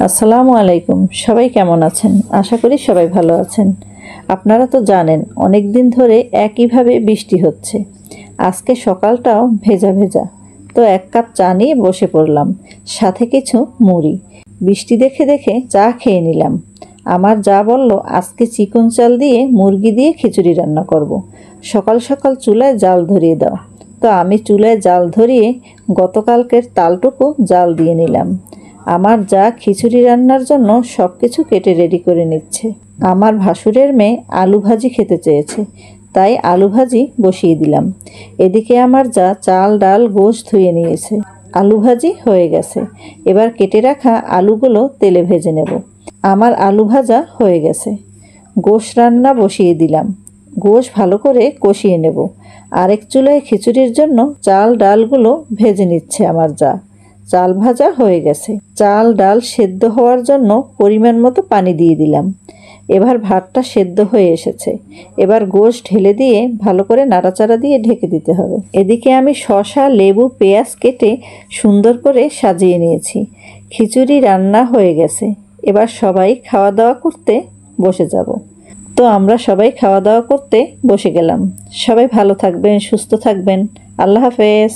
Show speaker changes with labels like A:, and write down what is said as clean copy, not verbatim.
A: আসসালামু আলাইকুম। সবাই কেমন আছেন? আশা করি সবাই ভালো আছেন। আপনারা তো জানেন অনেক দিন ধরে একইভাবে বৃষ্টি হচ্ছে। আজকে সকালটাও ভেজা ভেজা। তো এক কাপ চা নিয়ে বসে পড়লাম, সাথে কিছু মুড়ি। বৃষ্টি দেখে দেখে চা খেয়ে নিলাম। আমার যা বলল আজকে চিকন চাল দিয়ে মুরগি দিয়ে খিচুড়ি রান্না করব। সকাল সকাল চুলায় জাল ধরিয়ে দাও। তো আমি চুলায় জাল ধরিয়ে গতকালকের তালটুকু জাল দিয়ে নিলাম। আমার যা খিচুড়ি রান্নার জন্য সব কিছু কেটে রেডি করে নিচ্ছে। আমার ভাসুরের মেয়ে আলু ভাজি খেতে চেয়েছে, তাই আলু ভাজি বসিয়ে দিলাম। এদিকে আমার যা চাল ডাল গোশ ধুয়ে নিয়েছে। আলু ভাজি হয়ে গেছে। এবার কেটে রাখা আলুগুলো তেলে ভেজে নেব। আমার আলু ভাজা হয়ে গেছে। গোশ রান্না বসিয়ে দিলাম। গোশ ভালো করে কষিয়ে নেব। আরেক চুলায় খিচুড়ির জন্য চাল ডালগুলো ভেজে নিচ্ছে আমার যা। চাল ভাজা হয়ে গেছে। চাল ডাল সেদ্ধ হওয়ার জন্য পরিমাণ মতো পানি দিয়ে দিলাম। এবার ভাতটা সেদ্ধ হয়ে এসেছে। এবার গোশ ঢেলে দিয়ে ভালো করে নাড়াচাড়া দিয়ে ঢেকে দিতে হবে। এদিকে আমি শসা লেবু পেঁয়াজ কেটে সুন্দর করে সাজিয়ে নিয়েছি। খিচুড়ি রান্না হয়ে গেছে। এবার সবাই খাওয়া দাওয়া করতে বসে যাব। তো আমরা সবাই খাওয়া দাওয়া করতে বসে গেলাম। সবাই ভালো থাকবেন, সুস্থ থাকবেন। আল্লাহ হাফেজ।